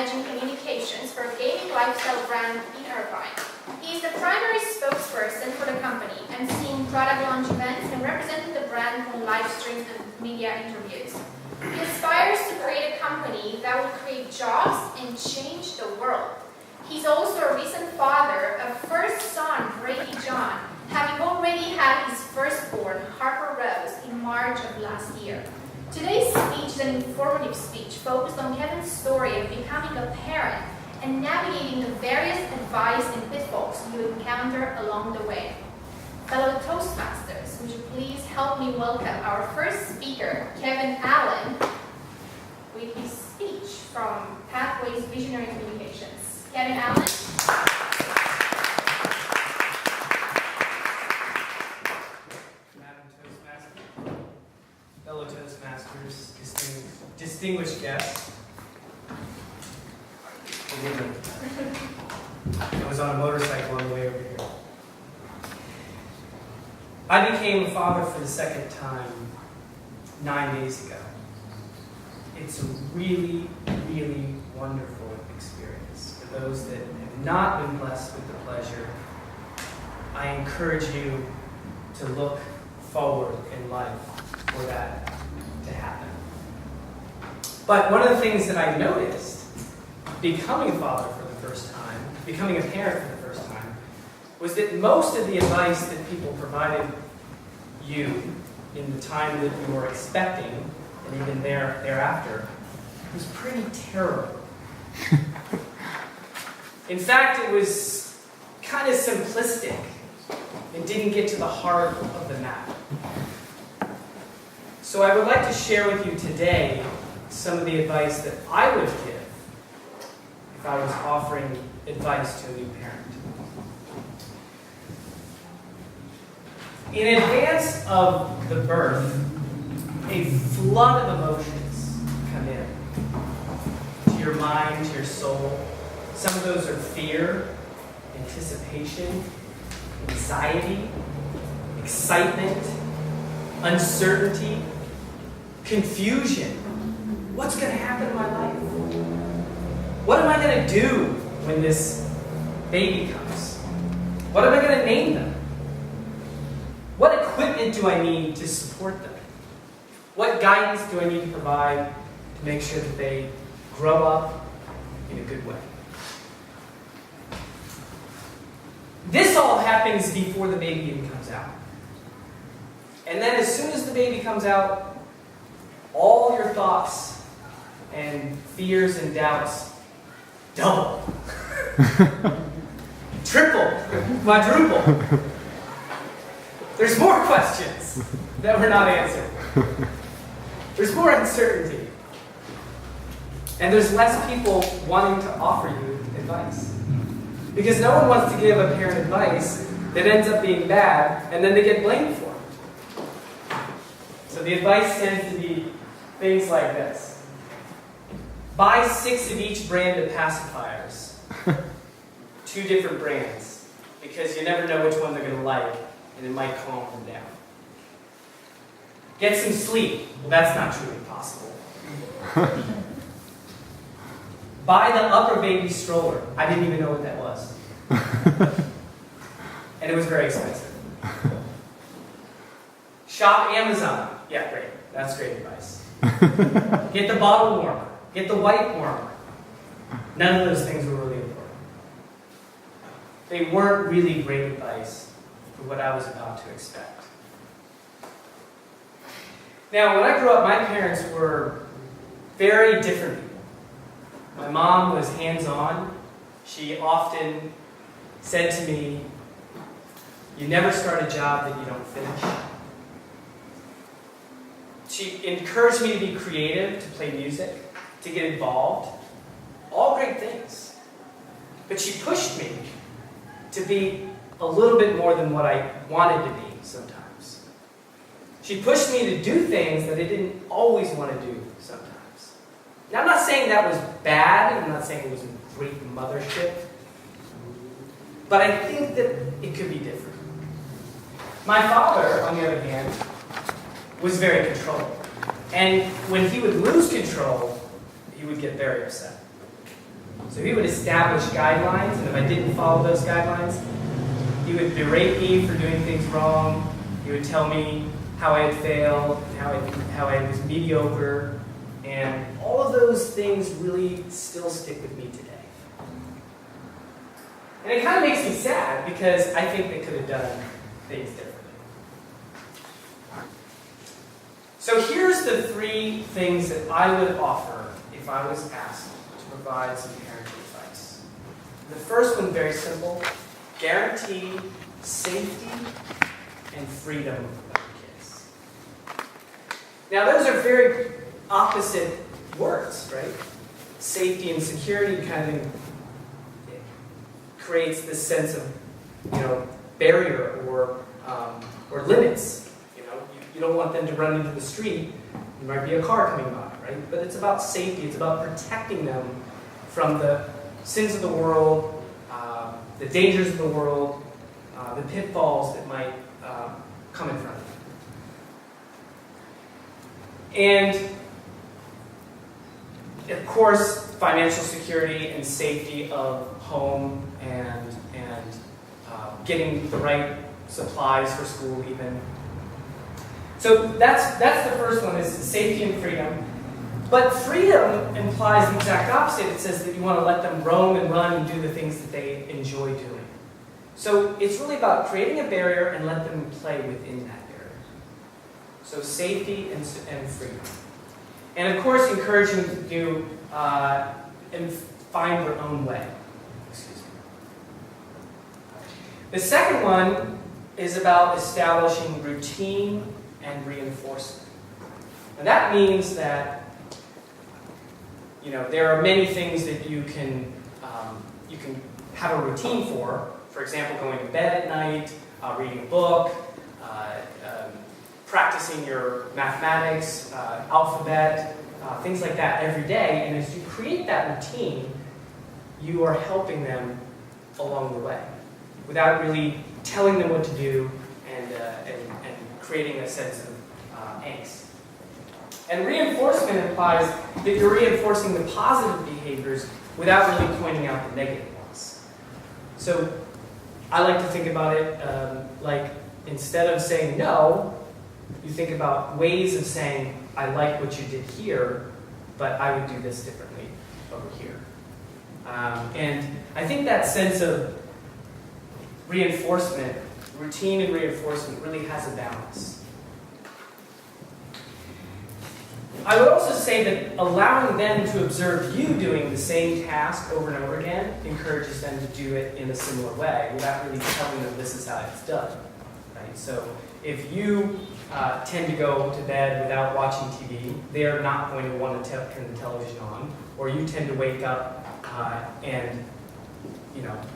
managing communications for a gaming lifestyle brand in Irvine. He is the primary spokesperson for the company and seen product launch events and represented the brand on live streams and media interviews. He aspires to create a company that will create jobs and change the world. He's also a recent father of first son, Brady John, having already had his firstborn, Harper Rose, in March of last year. Today's speech is an informative speech focused on Kevin's story of becoming a parent and navigating the various advice and pitfalls you encounter along the way. Fellow Toastmasters, would you please help me welcome our first speaker, Kevin Allen, with his speech from Pathways Visionary Communications. Kevin Allen. Madam Toastmaster, fellow Toastmasters, distinguished guests. I was on a motorcycle on the way over here. I became a father for the second time 9 days ago. It's a really, really wonderful experience. For those that have not been blessed with the pleasure, I encourage you to look forward in life for that to happen. But one of the things that I noticed becoming a father for the first time, becoming a parent for the first time, was that most of the advice that people provided you in the time that you were expecting, and even thereafter, was pretty terrible. In fact, it was kind of simplistic and didn't get to the heart of the matter. So I would like to share with you today some of the advice that I would give if I was offering advice to a new parent. In advance of the birth, a flood of emotions come in to your mind, to your soul. Some of those are fear, anticipation, anxiety, excitement, uncertainty, confusion. What's going to happen in my life? What am I going to do when this baby comes? What am I going to name them? What equipment do I need to support them? What guidance do I need to provide to make sure that they grow up in a good way? This all happens before the baby even comes out. And then as soon as the baby comes out, all your thoughts and fears and doubts double, triple, quadruple. There's more questions that were not answered. There's more uncertainty. And there's less people wanting to offer you advice. Because no one wants to give a parent advice that ends up being bad, and then they get blamed for it. So the advice tends to be things like this. Buy 6 of each brand of pacifiers. 2 different brands. Because you never know which one they're going to like, and it might calm them down. Get some sleep. Well, that's not truly possible. Buy the upper baby stroller. I didn't even know what that was. And it was very expensive. Shop Amazon. Yeah, great. That's great advice. Get the bottle warmer. Get the wipe warmer. None of those things were really important. They weren't really great advice for what I was about to expect. Now, when I grew up, my parents were very different people. My mom was hands-on. She often said to me, "You never start a job that you don't finish." She encouraged me to be creative, to play music, to get involved. All great things. But she pushed me to be a little bit more than what I wanted to be sometimes. She pushed me to do things that I didn't always want to do sometimes. Now, I'm not saying that was bad. I'm not saying it was a great mothership. But I think that it could be different. My father, on the other hand, was very controlling. And when he would lose control, he would get very upset. So he would establish guidelines, and if I didn't follow those guidelines, he would berate me for doing things wrong. He would tell me how I had failed, how I was mediocre, and all of those things really still stick with me today. And it kind of makes me sad because I think they could have done things differently. So here's the 3 things that I would offer if I was asked to provide some parenting advice. The first one, very simple: guarantee safety and freedom of your kids. Now those are very opposite words, right? Safety and security kind of creates this sense of, barrier or limits. You don't want them to run into the street. There might be a car coming by, right? But it's about safety. It's about protecting them from the sins of the world, the dangers of the world, the pitfalls that might come in front of them. And of course, financial security and safety of home and getting the right supplies for school even. So that's the first one, is safety and freedom. But freedom implies the exact opposite. It says that you want to let them roam and run and do the things that they enjoy doing. So it's really about creating a barrier and let them play within that barrier. So safety and freedom. And of course, encouraging them to do and find their own way. Excuse me. The second one is about establishing routine and reinforcement. And that means that there are many things that you can have a routine for. For example, going to bed at night, reading a book, practicing your mathematics, alphabet, things like that every day. And as you create that routine, you are helping them along the way without really telling them what to do and creating a sense of angst. And reinforcement implies that you're reinforcing the positive behaviors without really pointing out the negative ones. So I like to think about it like, instead of saying no, you think about ways of saying, I like what you did here, but I would do this differently over here. And I think that sense of reinforcement, routine and reinforcement, really has a balance. I would also say that allowing them to observe you doing the same task over and over again encourages them to do it in a similar way without really telling them this is how it's done. Right? So if you tend to go to bed without watching TV, they are not going to want to turn the television on. Or you tend to wake up and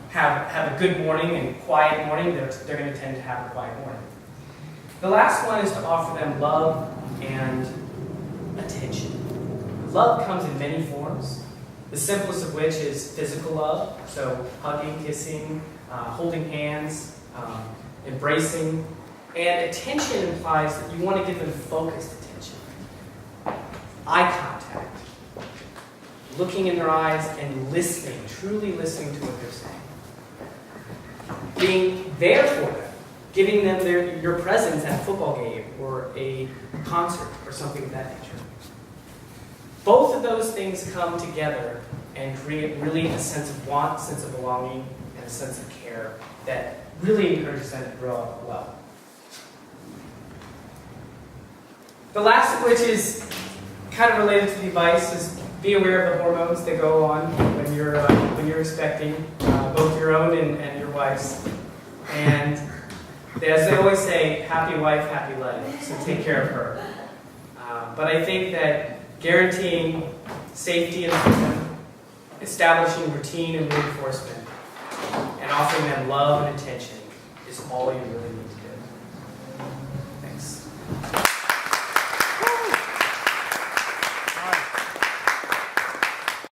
have a good morning and quiet morning, they're going to tend to have a quiet morning. The last one is to offer them love and attention. Love comes in many forms, the simplest of which is physical love, so hugging, kissing, holding hands, embracing. And attention implies that you want to give them focused attention. Eye contact, looking in their eyes and listening, truly listening to what they're saying. Being there for them, giving them your presence at a football game or a concert or something of that nature. Both of those things come together and create really a sense of want, a sense of belonging, and a sense of care that really encourages them to grow up well. The last of which is kind of related to the advice is be aware of the hormones that go on when you're expecting, both your own and your wife's. And as they always say, happy wife, happy life. So take care of her. But I think that guaranteeing safety and freedom, establishing routine and reinforcement, and offering them love and attention is all you really need to do.